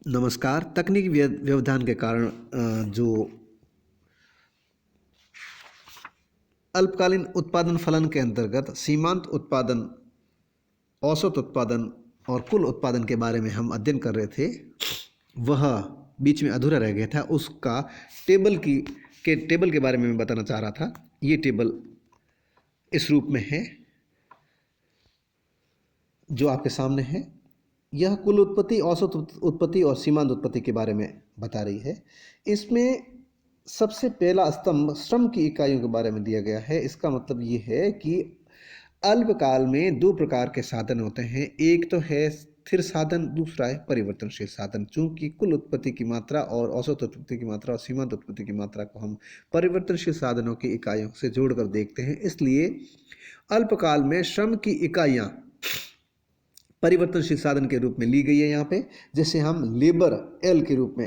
नमस्कार। तकनीकी व्यवधान के कारण जो अल्पकालीन उत्पादन फलन के अंतर्गत सीमांत उत्पादन, औसत उत्पादन और कुल उत्पादन के बारे में हम अध्ययन कर रहे थे, वह बीच में अधूरा रह गया था। उसका टेबल के बारे में मैं बताना चाह रहा था। ये टेबल इस रूप में है जो आपके सामने है। यह कुल उत्पत्ति, औसत उत्पत्ति और सीमांत उत्पत्ति के बारे में बता रही है। इसमें सबसे पहला स्तंभ श्रम की इकाइयों के बारे में दिया गया है। इसका मतलब ये है कि अल्पकाल में दो प्रकार के साधन होते हैं। एक तो है स्थिर साधन, दूसरा है परिवर्तनशील साधन। चूंकि कुल उत्पत्ति की मात्रा और औसत उत्पत्ति की मात्रा और सीमांत उत्पत्ति की मात्रा को हम परिवर्तनशील साधनों की इकाइयों से जोड़कर देखते हैं, इसलिए अल्पकाल में श्रम की इकाइयाँ परिवर्तनशील साधन के रूप में ली गई है यहाँ पे, जिसे हम लेबर एल के रूप में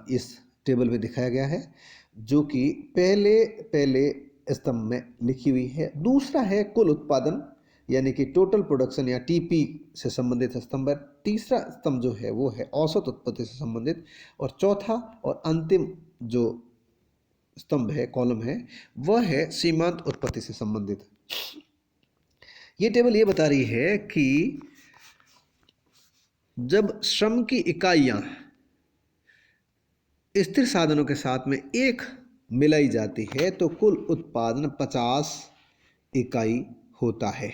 इस टेबल में दिखाया गया है, जो कि पहले स्तंभ में लिखी हुई है। दूसरा है कुल उत्पादन, यानी कि टोटल प्रोडक्शन या टीपी से संबंधित स्तंभ है। तीसरा स्तंभ जो है वो है औसत उत्पत्ति से संबंधित, और चौथा और अंतिम जो स्तंभ है, कॉलम है, वह है सीमांत उत्पत्ति से संबंधित। ये टेबल ये बता रही है कि जब श्रम की इकाइयां स्थिर साधनों के साथ में एक मिलाई जाती है तो कुल उत्पादन 50 इकाई होता है।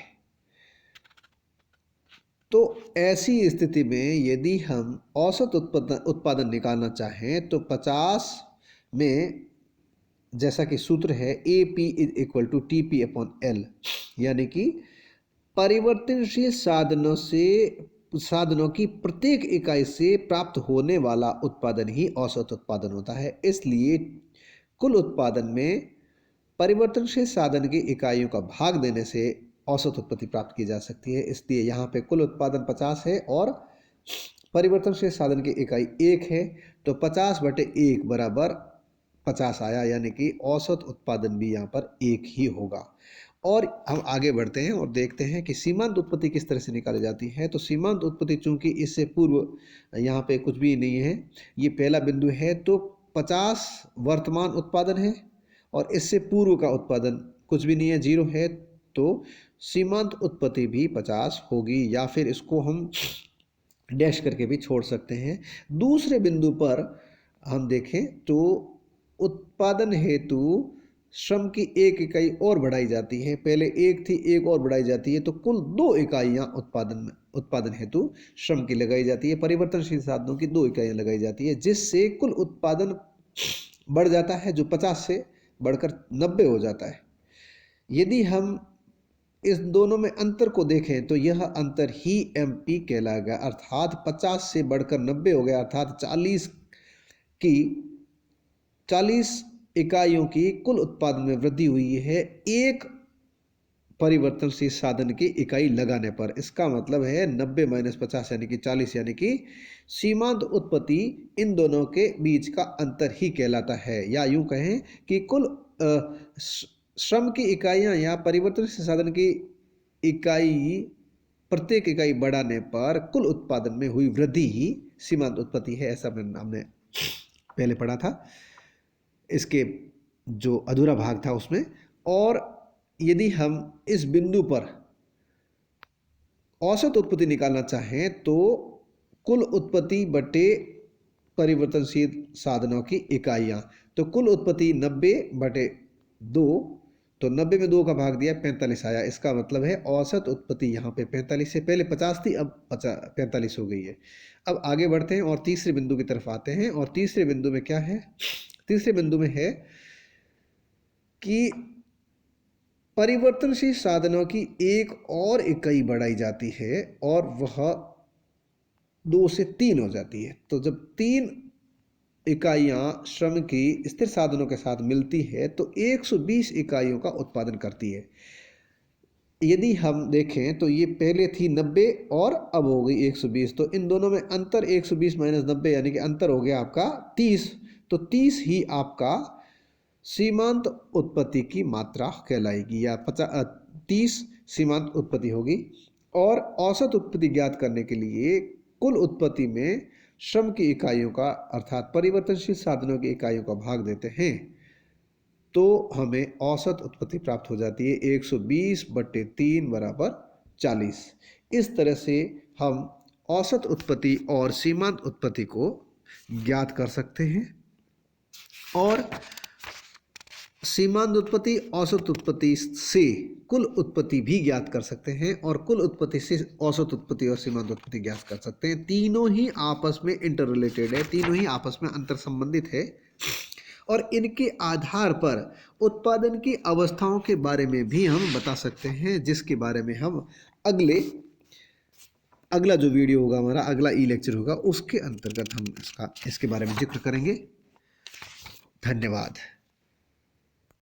तो ऐसी स्थिति में यदि हम औसत उत्पादन निकालना चाहें तो 50 में, जैसा कि सूत्र है AP is equal to TP upon L, यानी कि परिवर्तनशील साधनों की प्रत्येक इकाई से प्राप्त होने वाला उत्पादन ही औसत उत्पादन होता है। इसलिए कुल उत्पादन में परिवर्तनशील साधन की इकाइयों का भाग देने से औसत उत्पत्ति प्राप्त की जा सकती है। इसलिए यहाँ पे कुल उत्पादन 50 है और परिवर्तनशील साधन की इकाई 1 है, तो 50/1 बराबर 50 आया, यानी कि औसत उत्पादन भी यहाँ पर 1 ही होगा। और हम आगे बढ़ते हैं और देखते हैं कि सीमांत उत्पत्ति किस तरह से निकाली जाती है। तो सीमांत उत्पत्ति, चूंकि इससे पूर्व यहाँ पे कुछ भी नहीं है, ये पहला बिंदु है, तो 50 वर्तमान उत्पादन है और इससे पूर्व का उत्पादन कुछ भी नहीं है, 0 है, तो सीमांत उत्पत्ति भी 50 होगी, या फिर इसको हम डैश करके भी छोड़ सकते हैं। दूसरे बिंदु पर हम देखें तो उत्पादन हेतु श्रम की 1 इकाई और बढ़ाई जाती है। पहले 1 थी, 1 और बढ़ाई जाती है, तो कुल 2 इकाइयाँ उत्पादन हेतु श्रम की लगाई जाती है। परिवर्तनशील साधनों की 2 इकाइयाँ लगाई जाती है, जिससे कुल उत्पादन बढ़ जाता है, जो 50 से बढ़कर 90 हो जाता है। यदि हम इस दोनों में अंतर को देखें तो यह अंतर ही MP कहलाएगा, अर्थात 50 से बढ़कर 90 हो गया, अर्थात 40 इकाइयों की कुल उत्पादन में वृद्धि हुई है एक परिवर्तनशील साधन की इकाई लगाने पर। इसका मतलब है 90 - 50 यानी कि 40, यानी कि सीमांत उत्पत्ति इन दोनों के बीच का अंतर ही कहलाता है। या यूं कहें कि कुल श्रम की इकाइयां या परिवर्तनशील साधन की इकाई, प्रत्येक इकाई बढ़ाने पर कुल उत्पादन में हुई वृद्धि ही सीमांत उत्पत्ति है। ऐसा हमने पहले पढ़ा था, इसके जो अधूरा भाग था उसमें। और यदि हम इस बिंदु पर औसत उत्पत्ति निकालना चाहें तो कुल उत्पत्ति बटे परिवर्तनशील साधनों की इकाइयां, तो कुल उत्पत्ति 90/2, तो 90 में 2 का भाग दिया, 45 आया। इसका मतलब है औसत उत्पत्ति यहाँ पे 45 से, पहले 50 थी, अब 45 हो गई है। अब आगे बढ़ते हैं और तीसरे बिंदु की तरफ आते हैं। और तीसरे बिंदु में क्या है? तीसरे बिंदु में है कि परिवर्तनशील साधनों की 1 और इकाई बढ़ाई जाती है और वह 2 से 3 हो जाती है। तो जब 3 इकाइयां श्रम की स्थिर साधनों के साथ मिलती है तो 120 इकाइयों का उत्पादन करती है। यदि हम देखें तो ये पहले थी 90 और अब हो गई 120, तो इन दोनों में अंतर 120 - 90, यानी कि अंतर हो गया आपका 30। तो 30 ही आपका सीमांत उत्पत्ति की मात्रा कहलाएगी, या 30 सीमांत उत्पत्ति होगी। और औसत उत्पत्ति ज्ञात करने के लिए कुल उत्पत्ति में श्रम की इकाइयों का अर्थात परिवर्तनशील साधनों की इकाइयों का भाग देते हैं तो हमें औसत उत्पत्ति प्राप्त हो जाती है 120/3 बराबर 40। इस तरह से हम औसत उत्पत्ति और सीमांत उत्पत्ति को ज्ञात कर सकते हैं और सीमांत उत्पत्ति औसत उत्पत्ति से कुल उत्पत्ति भी ज्ञात कर सकते हैं और कुल उत्पत्ति से औसत उत्पत्ति और सीमांत उत्पत्ति ज्ञात कर सकते हैं। तीनों ही आपस में इंटर रिलेटेड है, तीनों ही आपस में अंतर संबंधित है और इनके आधार पर उत्पादन की अवस्थाओं के बारे में भी हम बता सकते हैं, जिसके बारे में हम अगला जो वीडियो होगा हमारा, अगला ई लेक्चर होगा, उसके अंतर्गत हम इसके बारे में जिक्र करेंगे। धन्यवाद।